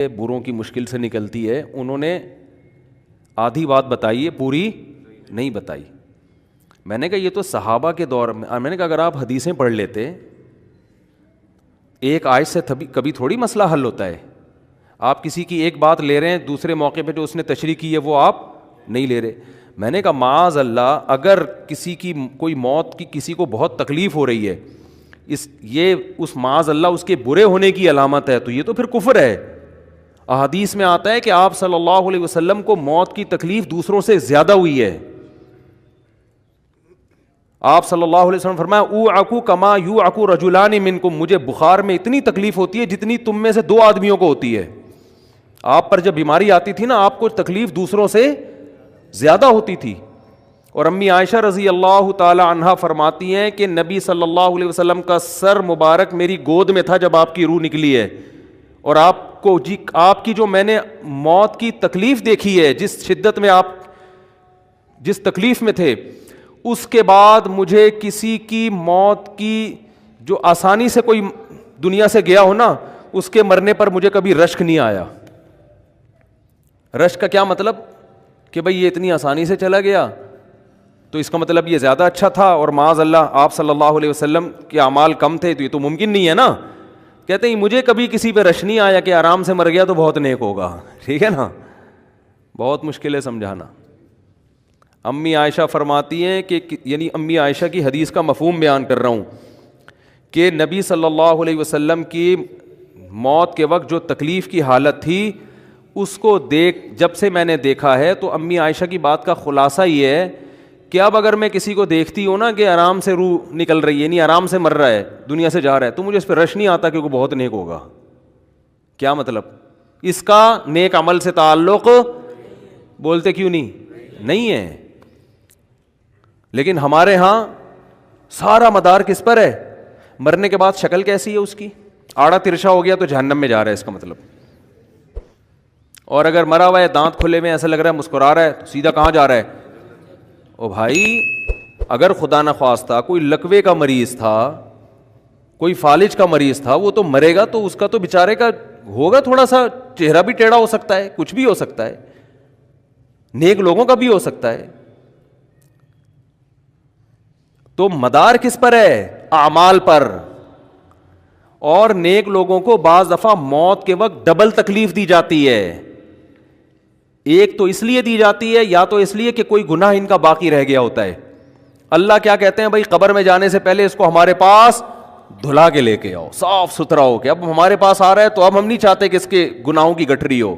بروں کی مشکل سے نکلتی ہے، انہوں نے آدھی بات بتائی ہے، پوری نہیں بتائی. میں نے کہا یہ تو صحابہ کے دور میں نے کہا اگر آپ حدیثیں پڑھ لیتے، ایک آیت سے کبھی تھوڑی مسئلہ حل ہوتا ہے. آپ کسی کی ایک بات لے رہے ہیں، دوسرے موقع پہ جو اس نے تشریح کی ہے وہ آپ نہیں لے رہے. میں نے کہا معاذ اللہ، اگر کسی کی کوئی موت کی کسی کو بہت تکلیف ہو رہی ہے، یہ اس معاذ اللہ اس کے برے ہونے کی علامت ہے، تو یہ تو پھر کفر ہے. احادیث میں آتا ہے کہ آپ صلی اللہ علیہ وسلم کو موت کی تکلیف دوسروں سے زیادہ ہوئی ہے. آپ صلی اللہ علیہ وسلم فرمایا اوعکو کما یوعکو رجلان منکم، مجھے بخار میں اتنی تکلیف ہوتی ہے جتنی تم میں سے 2 آدمیوں کو ہوتی ہے. آپ پر جب بیماری آتی تھی نا، آپ کو تکلیف دوسروں سے زیادہ ہوتی تھی. اور امی عائشہ رضی اللہ تعالی عنہا فرماتی ہیں کہ نبی صلی اللہ علیہ وسلم کا سر مبارک میری گود میں تھا جب آپ کی روح نکلی ہے، اور آپ کی جو میں نے موت کی تکلیف دیکھی ہے، جس شدت میں آپ جس تکلیف میں تھے، اس کے بعد مجھے کسی کی موت کی جو آسانی سے کوئی دنیا سے گیا ہو نا، اس کے مرنے پر مجھے کبھی رشک نہیں آیا. رشک کا کیا مطلب؟ کہ بھئی یہ اتنی آسانی سے چلا گیا تو اس کا مطلب یہ زیادہ اچھا تھا، اور معاذ اللہ آپ صلی اللہ علیہ وسلم کے اعمال کم تھے، تو یہ تو ممکن نہیں ہے نا. کہتے ہیں مجھے کبھی کسی پہ رش نہیں آیا کہ آرام سے مر گیا تو بہت نیک ہوگا. ٹھیک ہے نا، بہت مشکل ہے سمجھانا. امی عائشہ فرماتی ہیں کہ یعنی امی عائشہ کی حدیث کا مفہوم بیان کر رہا ہوں کہ نبی صلی اللہ علیہ وسلم کی موت کے وقت جو تکلیف کی حالت تھی، اس کو جب سے میں نے دیکھا ہے، تو امی عائشہ کی بات کا خلاصہ یہ ہے کہ اب اگر میں کسی کو دیکھتی ہوں نا کہ آرام سے روح نکل رہی ہے، یعنی آرام سے مر رہا ہے، دنیا سے جا رہا ہے، تو مجھے اس پہ رش نہیں آتا کیونکہ بہت نیک ہوگا. کیا مطلب؟ اس کا نیک عمل سے تعلق بولتے کیوں نہیں ہے. لیکن ہمارے ہاں سارا مدار کس پر ہے؟ مرنے کے بعد شکل کیسی ہے اس کی؟ آڑا ترشا ہو گیا تو جہنم میں جا رہا ہے، اس کا مطلب. اور اگر مرا ہوا ہے، دانت کھلے ہوئے، ایسا لگ رہا ہے مسکرا رہا ہے، تو سیدھا کہاں جا رہا ہے؟ او بھائی، اگر خدا نخواستہ کوئی لکوے کا مریض تھا، کوئی فالج کا مریض تھا، وہ تو مرے گا تو اس کا تو بیچارے کا ہوگا تھوڑا سا چہرہ بھی ٹیڑھا ہو سکتا ہے، کچھ بھی ہو سکتا ہے، نیک لوگوں کا بھی ہو سکتا ہے. تو مدار کس پر ہے؟ اعمال پر. اور نیک لوگوں کو بعض دفعہ موت کے وقت ڈبل تکلیف دی جاتی ہے. ایک تو اس لیے دی جاتی ہے، یا تو اس لیے کہ کوئی گناہ ان کا باقی رہ گیا ہوتا ہے. اللہ کیا کہتے ہیں؟ بھائی قبر میں جانے سے پہلے اس کو ہمارے پاس دھلا کے لے کے آؤ، صاف ستھرا ہو کے. اب ہمارے پاس آ رہا ہے تو اب ہم نہیں چاہتے کہ اس کے گناہوں کی گٹھری ہو،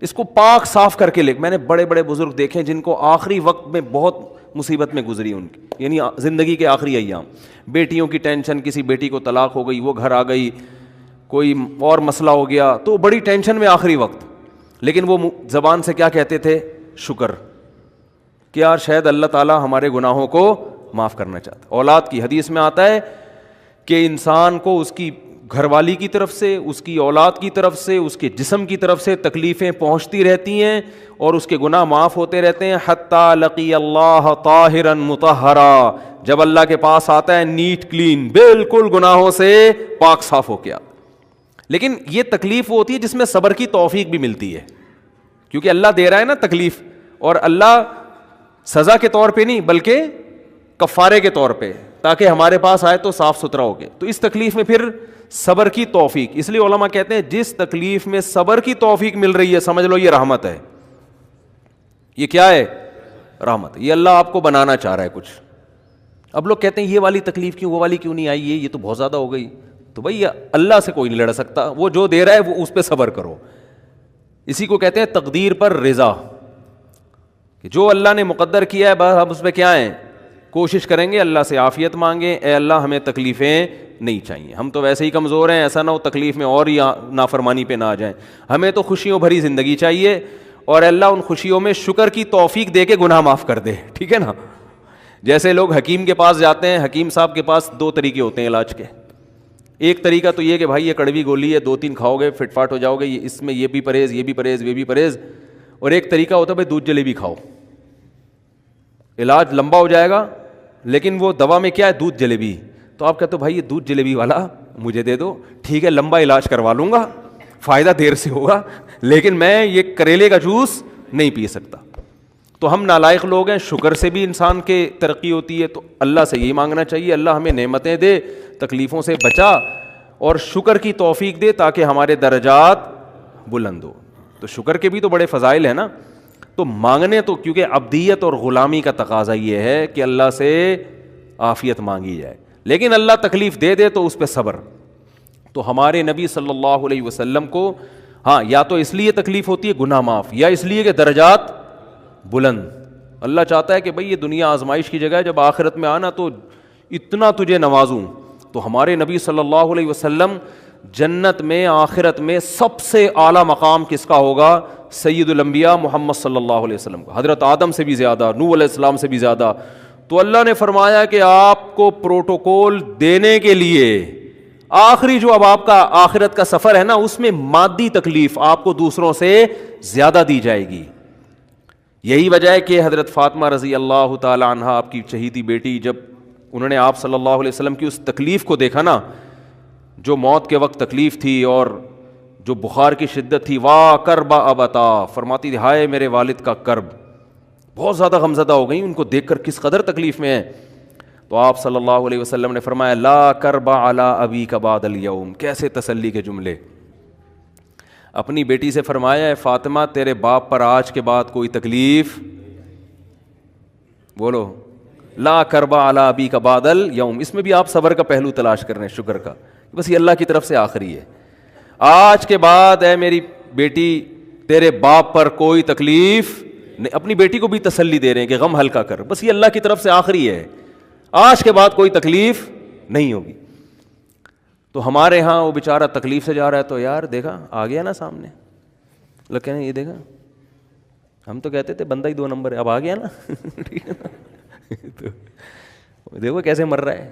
اس کو پاک صاف کر کے لے. میں نے بڑے بڑے بزرگ دیکھے جن کو آخری وقت میں بہت مصیبت میں گزری ان کی، یعنی زندگی کے آخری ایام، بیٹیوں کی ٹینشن، کسی بیٹی کو طلاق ہو گئی، وہ گھر آ گئی، کوئی اور مسئلہ ہو گیا، تو بڑی ٹینشن میں آخری وقت. لیکن وہ زبان سے کیا کہتے تھے؟ شکر، کہ یار شاید اللہ تعالیٰ ہمارے گناہوں کو معاف کرنا چاہتا. اولاد کی حدیث میں آتا ہے کہ انسان کو اس کی گھر والی کی طرف سے، اس کی اولاد کی طرف سے، اس کے جسم کی طرف سے تکلیفیں پہنچتی رہتی ہیں اور اس کے گناہ معاف ہوتے رہتے ہیں، حتی لقی اللہ طاہرا مطہرا، جب اللہ کے پاس آتا ہے نیٹ کلین، بالکل گناہوں سے پاک صاف ہو کے آتا. لیکن یہ تکلیف وہ ہوتی ہے جس میں صبر کی توفیق بھی ملتی ہے، کیونکہ اللہ دے رہا ہے نا تکلیف، اور اللہ سزا کے طور پہ نہیں بلکہ کفارے کے طور پہ، تاکہ ہمارے پاس آئے تو صاف ستھرا ہو گئے. تو اس تکلیف میں پھر صبر کی توفیق، اس لیے علماء کہتے ہیں جس تکلیف میں صبر کی توفیق مل رہی ہے، سمجھ لو یہ رحمت ہے. یہ کیا ہے؟ رحمت. یہ اللہ آپ کو بنانا چاہ رہا ہے کچھ. اب لوگ کہتے ہیں یہ والی تکلیف کیوں، وہ والی کیوں نہیں آئی، یہ تو بہت زیادہ ہو گئی. تو بھائی اللہ سے کوئی نہیں لڑ سکتا، وہ جو دے رہا ہے وہ اس پہ صبر کرو. اسی کو کہتے ہیں تقدیر پر رضا، کہ جو اللہ نے مقدر کیا ہے بس ہم اس پہ کیا ہیں، کوشش کریں گے، اللہ سے عافیت مانگیں، اے اللہ ہمیں تکلیفیں نہیں چاہیے، ہم تو ویسے ہی کمزور ہیں، ایسا نہ ہو تکلیف میں اور ہی نافرمانی پہ نہ آ جائیں، ہمیں تو خوشیوں بھری زندگی چاہیے، اور اللہ ان خوشیوں میں شکر کی توفیق دے کے گناہ معاف کر دے. ٹھیک ہے نا؟ جیسے لوگ حکیم کے پاس جاتے ہیں، حکیم صاحب کے پاس 2 طریقے ہوتے ہیں علاج کے. ایک طریقہ تو یہ کہ بھائی یہ کڑوی گولی ہے، 2-3 کھاؤ گے فٹ فاٹ ہو جاؤ گے، اس میں یہ بھی پرہیز، یہ بھی پرہیز، یہ بھی پرہیز. اور ایک طریقہ ہوتا ہے بھائی دودھ جلیبی کھاؤ، علاج لمبا ہو جائے گا لیکن وہ دوا میں کیا ہے؟ دودھ جلیبی. تو آپ کہتے ہو بھائی یہ دودھ جلیبی والا مجھے دے دو، ٹھیک ہے لمبا علاج کروا لوں گا، فائدہ دیر سے ہوگا لیکن میں یہ کریلے کا جوس نہیں پی سکتا. تو ہم نالائق لوگ ہیں. شکر سے بھی انسان کے ترقی ہوتی ہے, تو اللہ سے یہی مانگنا چاہیے اللہ ہمیں نعمتیں دے, تکلیفوں سے بچا اور شکر کی توفیق دے تاکہ ہمارے درجات بلند ہو. تو شکر کے بھی تو بڑے فضائل ہیں نا. تو مانگنے تو کیونکہ عبدیت اور غلامی کا تقاضا یہ ہے کہ اللہ سے عافیت مانگی جائے, لیکن اللہ تکلیف دے دے تو اس پہ صبر. تو ہمارے نبی صلی اللہ علیہ وسلم کو ہاں یا تو اس لیے تکلیف ہوتی ہے گناہ معاف, یا اس لیے کہ درجات بلند. اللہ چاہتا ہے کہ بھئی یہ دنیا آزمائش کی جگہ ہے, جب آخرت میں آنا تو اتنا تجھے نوازوں. تو ہمارے نبی صلی اللہ علیہ وسلم جنت میں آخرت میں سب سے اعلیٰ مقام کس کا ہوگا؟ سید الانبیاء محمد صلی اللہ علیہ وسلم کا, حضرت آدم سے بھی زیادہ, نوح علیہ السلام سے بھی زیادہ. تو اللہ نے فرمایا کہ آپ کو پروٹوکول دینے کے لیے آخری جو اب آپ کا آخرت کا سفر ہے نا, اس میں مادی تکلیف آپ کو دوسروں سے زیادہ دی جائے گی. یہی وجہ ہے کہ حضرت فاطمہ رضی اللہ تعالی عنہ آپ کی چہیتی بیٹی, جب انہوں نے آپ صلی اللہ علیہ وسلم کی اس تکلیف کو دیکھا نا, جو موت کے وقت تکلیف تھی اور جو بخار کی شدت تھی, واہ کرب ابتا, فرماتی تھی ہائے میرے والد کا کرب. بہت زیادہ غمزدہ ہو گئی ان کو دیکھ کر کس قدر تکلیف میں ہے. تو آپ صلی اللہ علیہ وسلم نے فرمایا لا کرب علی ابیک بعد الیوم. کیسے تسلی کے جملے. اپنی بیٹی سے فرمایا ہے فاطمہ تیرے باپ پر آج کے بعد کوئی تکلیف, بولو لا کرب علی ابیک بعد الیوم. اس میں بھی آپ صبر کا پہلو تلاش کر رہے ہیں, شکر کا, بس یہ اللہ کی طرف سے آخری ہے. آج کے بعد اے میری بیٹی تیرے باپ پر کوئی تکلیف نہیں. اپنی بیٹی کو بھی تسلی دے رہے ہیں کہ غم ہلکا کر, بس یہ اللہ کی طرف سے آخری ہے, آج کے بعد کوئی تکلیف نہیں ہوگی. تو ہمارے ہاں وہ بیچارہ تکلیف سے جا رہا ہے, تو یار دیکھا آ گیا نا سامنے, لوگ کہنے یہ دیکھا ہم تو کہتے تھے بندہ ہی 2 نمبر ہے, اب آ گیا نا تو دیکھو کیسے مر رہا ہے.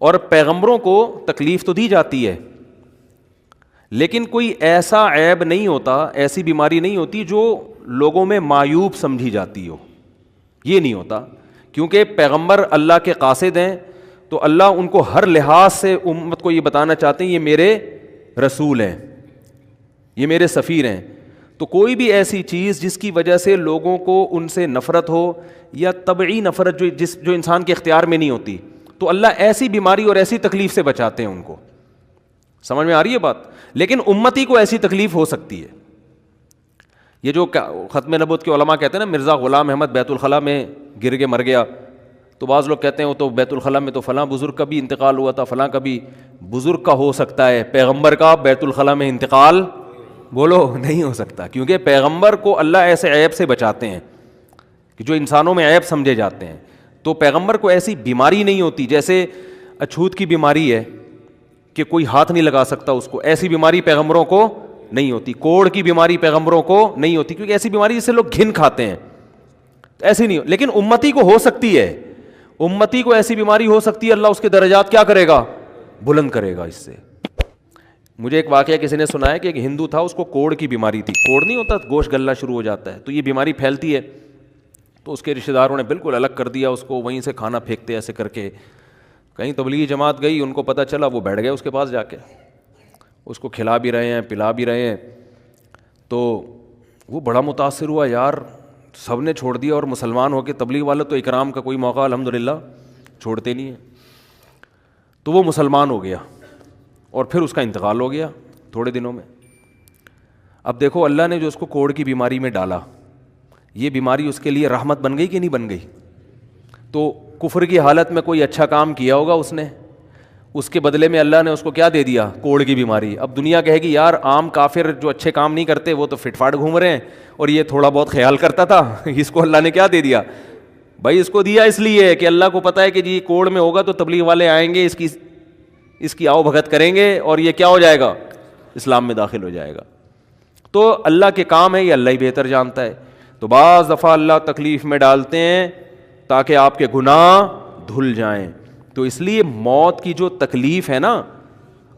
اور پیغمبروں کو تکلیف تو دی جاتی ہے, لیکن کوئی ایسا عیب نہیں ہوتا, ایسی بیماری نہیں ہوتی جو لوگوں میں معیوب سمجھی جاتی ہو, یہ نہیں ہوتا. کیونکہ پیغمبر اللہ کے قاصد ہیں, تو اللہ ان کو ہر لحاظ سے امت کو یہ بتانا چاہتے ہیں یہ میرے رسول ہیں, یہ میرے سفیر ہیں. تو کوئی بھی ایسی چیز جس کی وجہ سے لوگوں کو ان سے نفرت ہو, یا طبعی نفرت جو انسان کے اختیار میں نہیں ہوتی, تو اللہ ایسی بیماری اور ایسی تکلیف سے بچاتے ہیں ان کو. سمجھ میں آ رہی ہے بات؟ لیکن امتی کو ایسی تکلیف ہو سکتی ہے. یہ جو ختم نبوت کے علماء کہتے ہیں نا مرزا غلام احمد بیت الخلاء میں گر کے مر گیا, تو بعض لوگ کہتے ہیں وہ تو بیت الخلاء میں تو فلاں بزرگ کا بھی انتقال ہوا تھا, فلاں کا بھی. بزرگ کا ہو سکتا ہے, پیغمبر کا بیت الخلاء میں انتقال بولو نہیں ہو سکتا, کیونکہ پیغمبر کو اللہ ایسے عیب سے بچاتے ہیں کہ جو انسانوں میں عیب سمجھے جاتے ہیں. تو پیغمبر کو ایسی بیماری نہیں ہوتی, جیسے اچھوت کی بیماری ہے کہ کوئی ہاتھ نہیں لگا سکتا اس کو, ایسی بیماری پیغمبروں کو نہیں ہوتی. کوڑ کی بیماری پیغمبروں کو نہیں ہوتی, کیونکہ ایسی بیماری جس سے لوگ گھن کھاتے ہیں, ایسی نہیں. لیکن امتی کو ہو سکتی ہے, امتی کو ایسی بیماری ہو سکتی ہے, اللہ اس کے درجات کیا کرے گا؟ بلند کرے گا اس سے. مجھے ایک واقعہ کسی نے سنایا کہ ایک ہندو تھا, اس کو کوڑ کی بیماری تھی. کوڑ نہیں ہوتا گوشت گلنا شروع ہو جاتا ہے, تو یہ بیماری پھیلتی ہے. تو اس کے رشتہ داروں نے بالکل الگ کر دیا اس کو, وہیں سے کھانا پھینکتے ایسے کر کے. کہیں تبلیغی جماعت گئی, ان کو پتہ چلا, وہ بیٹھ گئے اس کے پاس جا کے, اس کو کھلا بھی رہے ہیں پلا بھی رہے ہیں. تو وہ بڑا متاثر ہوا, یار سب نے چھوڑ دیا اور مسلمان ہو کے تبلیغ والے تو اکرام کا کوئی موقع الحمدللہ چھوڑتے نہیں ہیں. تو وہ مسلمان ہو گیا اور پھر اس کا انتقال ہو گیا تھوڑے دنوں میں. اب دیکھو اللہ نے جو اس کو کوڑ کی بیماری میں ڈالا, یہ بیماری اس کے لیے رحمت بن گئی کہ نہیں بن گئی؟ تو کفر کی حالت میں کوئی اچھا کام کیا ہوگا اس نے, اس کے بدلے میں اللہ نے اس کو کیا دے دیا؟ کوڑ کی بیماری. اب دنیا کہے گی یار عام کافر جو اچھے کام نہیں کرتے وہ تو فٹ فاٹ گھوم رہے ہیں, اور یہ تھوڑا بہت خیال کرتا تھا, اس کو اللہ نے کیا دے دیا؟ بھائی اس کو دیا اس لیے کہ اللہ کو پتہ ہے کہ جی کوڑ میں ہوگا تو تبلیغ والے آئیں گے, اس کی آؤ بھگت کریں گے, اور یہ کیا ہو جائے گا؟ اسلام میں داخل ہو جائے گا. تو اللہ کے کام ہے, یہ اللہ ہی بہتر جانتا ہے. تو بعض دفعہ اللہ تکلیف میں ڈالتے ہیں تاکہ آپ کے گناہ دھل جائیں. تو اس لیے موت کی جو تکلیف ہے نا,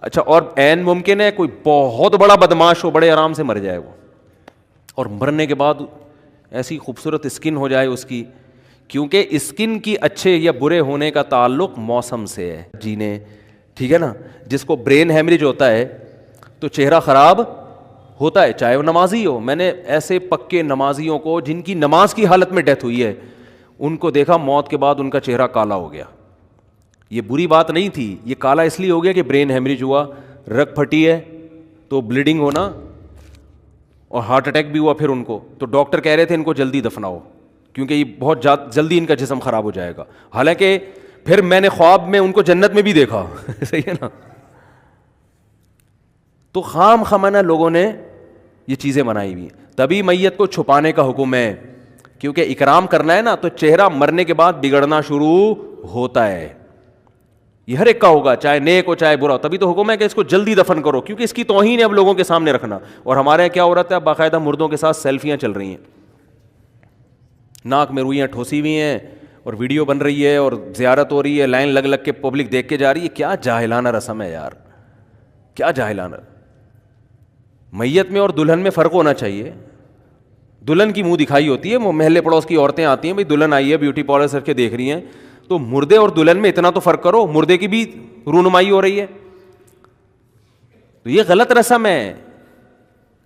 اچھا اور عین ممکن ہے کوئی بہت بڑا بدماش ہو, بڑے آرام سے مر جائے وہ, اور مرنے کے بعد ایسی خوبصورت اسکن ہو جائے اس کی, کیونکہ اسکن کی اچھے یا برے ہونے کا تعلق موسم سے ہے. جینے ٹھیک ہے نا, جس کو برین ہیمریج ہوتا ہے تو چہرہ خراب ہوتا ہے، چاہے وہ نمازی ہو. میں نے ایسے پکے نمازیوں کو جن کی نماز کی حالت میں ڈیتھ ہوئی ہے ان کو دیکھا موت کے بعد ان کا چہرہ کالا ہو گیا. یہ بری بات نہیں تھی، یہ کالا اس لیے ہو گیا کہ برین ہیمریج ہوا، رگ پھٹی ہے تو بلیڈنگ ہونا اور ہارٹ اٹیک بھی ہوا پھر ان کو. تو ڈاکٹر کہہ رہے تھے ان کو جلدی دفناؤ کیونکہ یہ بہت جلدی ان کا جسم خراب ہو جائے گا. حالانکہ پھر میں نے خواب میں ان کو جنت میں بھی دیکھا. صحیح ہے نا. تو خام خمانہ لوگوں نے یہ چیزیں بنائی ہوئی. تبھی میت کو چھپانے کا حکم ہے کیونکہ اکرام کرنا ہے نا، تو چہرہ مرنے کے بعد بگڑنا شروع ہوتا ہے. یہ ہر ایک کا ہوگا، چاہے نیک ہو چاہے برا ہو. تبھی تو حکم ہے کہ اس کو جلدی دفن کرو کیونکہ اس کی توہین ہے اب لوگوں کے سامنے رکھنا. اور ہمارے یہاں کیا ہو رہا ہے، اب باقاعدہ مردوں کے ساتھ سیلفیاں چل رہی ہیں، ناک میں روئیاں ٹھوسی ہوئی ہیں اور ویڈیو بن رہی ہے اور زیارت ہو رہی ہے، لائن لگ لگ کے پبلک دیکھ کے جا رہی ہے. کیا جاہلانہ رسم ہے یار، کیا جاہلانہ. میت میں اور دلہن میں فرق ہونا چاہیے. دلہن کی منہ دکھائی ہوتی ہے، وہ محلے پڑوس کی عورتیں آتی ہیں، بھائی دلہن آئی ہے بیوٹی پارلر سے کے دیکھ رہی ہیں. تو مردے اور دلہن میں اتنا تو فرق کرو، مردے کی بھی رونمائی ہو رہی ہے. تو یہ غلط رسم ہے.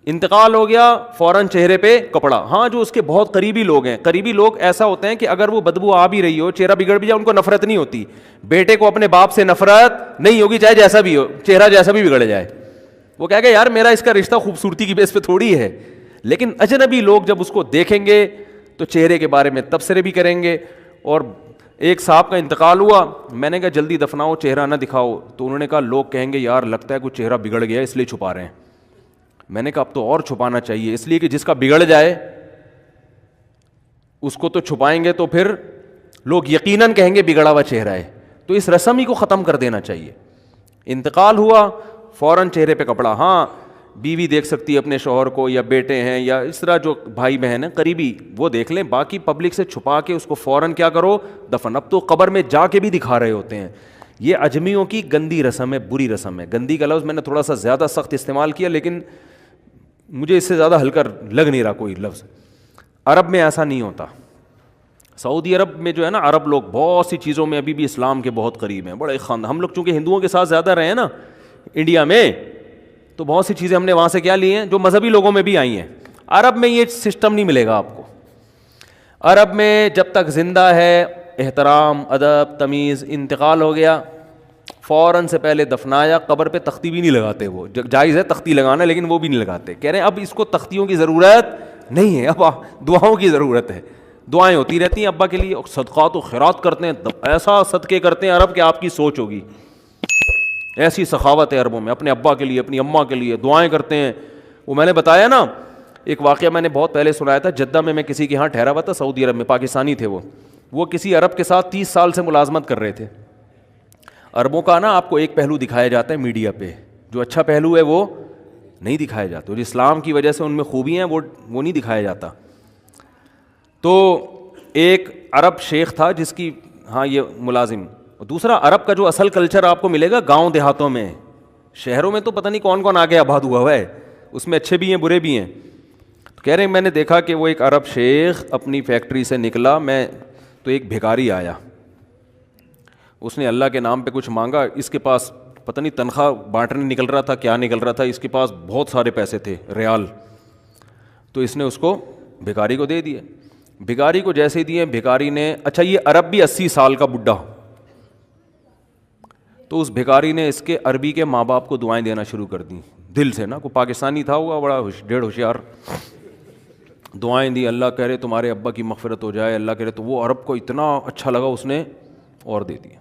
انتقال ہو گیا فوراً چہرے پہ کپڑا. ہاں جو اس کے بہت قریبی لوگ ہیں، قریبی لوگ ایسا ہوتے ہیں کہ اگر وہ بدبو آ بھی رہی ہو، چہرہ بگڑ بھی جائے، ان کو نفرت نہیں ہوتی. بیٹے کو اپنے باپ سے نفرت نہیں ہوگی چاہے جیسا بھی ہو، چہرہ جیسا بھی بگڑ جائے. وہ کہے گا یار میرا اس کا رشتہ خوبصورتی کی بیس پہ تھوڑی ہے. لیکن اجنبی لوگ جب اس کو دیکھیں گے تو چہرے کے بارے میں تبصرے بھی کریں گے. اور ایک صاحب کا انتقال ہوا، میں نے کہا جلدی دفناؤ، چہرہ نہ دکھاؤ. تو انہوں نے کہا لوگ کہیں گے یار لگتا ہے کوئی چہرہ بگڑ گیا اس لیے چھپا رہے ہیں. میں نے کہا اب تو اور چھپانا چاہیے، اس لیے کہ جس کا بگڑ جائے اس کو تو چھپائیں گے تو پھر لوگ یقیناً کہیں گے بگڑا ہوا چہرہ ہے. تو اس رسم ہی کو ختم کر دینا چاہیے. انتقال ہوا فوراً چہرے پہ کپڑا. ہاں بیوی دیکھ سکتی ہے اپنے شوہر کو، یا بیٹے ہیں، یا اس طرح جو بھائی بہن ہیں قریبی وہ دیکھ لیں. باقی پبلک سے چھپا کے اس کو فوراً کیا کرو، دفن. اب تو قبر میں جا کے بھی دکھا رہے ہوتے ہیں. یہ اجمیوں کی گندی رسم ہے، بری رسم ہے. گندی کا لفظ میں نے تھوڑا سا زیادہ سخت استعمال کیا، لیکن مجھے اس سے زیادہ ہلکا لگ نہیں رہا کوئی لفظ. عرب میں ایسا نہیں ہوتا. سعودی عرب میں جو ہے نا، عرب لوگ بہت سی چیزوں میں ابھی بھی اسلام کے بہت قریب ہیں. بڑے ہم لوگ چونکہ ہندوؤں کے ساتھ زیادہ رہے ہیں نا انڈیا میں، تو بہت سی چیزیں ہم نے وہاں سے کیا لی ہیں جو مذہبی لوگوں میں بھی آئی ہیں. عرب میں یہ سسٹم نہیں ملے گا آپ کو. عرب میں جب تک زندہ ہے احترام، ادب، تمیز. انتقال ہو گیا فوراً سے پہلے دفنایا. قبر پہ تختی بھی نہیں لگاتے. وہ جائز ہے تختی لگانا لیکن وہ بھی نہیں لگاتے. کہہ رہے ہیں اب اس کو تختیوں کی ضرورت نہیں ہے، اب دعاؤں کی ضرورت ہے. دعائیں ہوتی رہتی ہیں ابا کے لیے. صدقات و خیرات کرتے ہیں، ایسا صدقے کرتے ہیں عرب کہ آپ کی سوچ ہوگی. ایسی سخاوت ہے عربوں میں، اپنے ابا کے لیے اپنی اماں کے لیے دعائیں کرتے ہیں. وہ میں نے بتایا نا ایک واقعہ میں نے بہت پہلے سنایا تھا. جدہ میں کسی کے یہاں ٹھہرا ہوا تھا سعودی عرب میں، پاکستانی تھے وہ کسی عرب کے ساتھ 30 سال سے ملازمت کر رہے تھے. عربوں کا نا آپ کو ایک پہلو دکھایا جاتا ہے میڈیا پہ، جو اچھا پہلو ہے وہ نہیں دکھایا جاتا. جو اسلام کی وجہ سے ان میں خوبی ہیں وہ نہیں دکھایا جاتا. تو ایک عرب شیخ تھا جس کی ہاں یہ ملازم. دوسرا عرب کا جو اصل کلچر آپ کو ملے گا گاؤں دیہاتوں میں. شہروں میں تو پتہ نہیں کون کون آگے آباد ہوا ہے، اس میں اچھے بھی ہیں برے بھی ہیں. تو کہہ رہے ہیں میں نے دیکھا کہ وہ ایک عرب شیخ اپنی فیکٹری سے نکلا، تو ایک بھکاری آیا. اس نے اللہ کے نام پہ کچھ مانگا. اس کے پاس پتہ نہیں تنخواہ بانٹنے نکل رہا تھا کیا نکل رہا تھا، اس کے پاس بہت سارے پیسے تھے ریال. تو اس نے اس کو بھکاری کو دے دیے. بھکاری کو جیسے ہی دیے بھکاری نے، اچھا یہ عرب بھی 80 سال کا بڈھا، تو اس بھکاری نے اس کے عربی کے ماں باپ کو دعائیں دینا شروع کر دیں دل سے نا. کوئی پاکستانی تھا ہوا بڑا ڈیڑھ ہوشیار، دعائیں دی. اللہ کہہ رہے تمہارے ابا کی مغفرت ہو جائے، اللہ کہہ رہے. تو وہ عرب کو اتنا اچھا لگا اس نے اور دے دیا.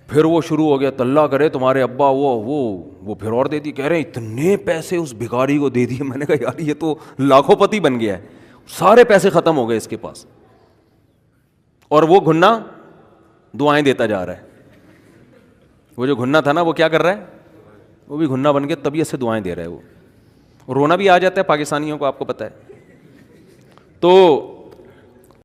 پھر وہ شروع ہو گیا اللہ کرے تمہارے ابا وہ پھر اور دے دی. کہہ رہے ہیں اتنے پیسے اس بھکاری کو دے دیے. میں نے کہا یار یہ تو لاکھوں پتی بن گیا ہے. سارے پیسے ختم ہو گئے اس کے پاس، اور وہ گھنا دعائیں دیتا جا رہا ہے. وہ جو گھنا تھا نا وہ کیا کر رہا ہے، وہ بھی گھنا بن کے طبیعت سے دعائیں دے رہا ہے. وہ رونا بھی آ جاتا ہے پاکستانیوں کو، آپ کو پتہ ہے. تو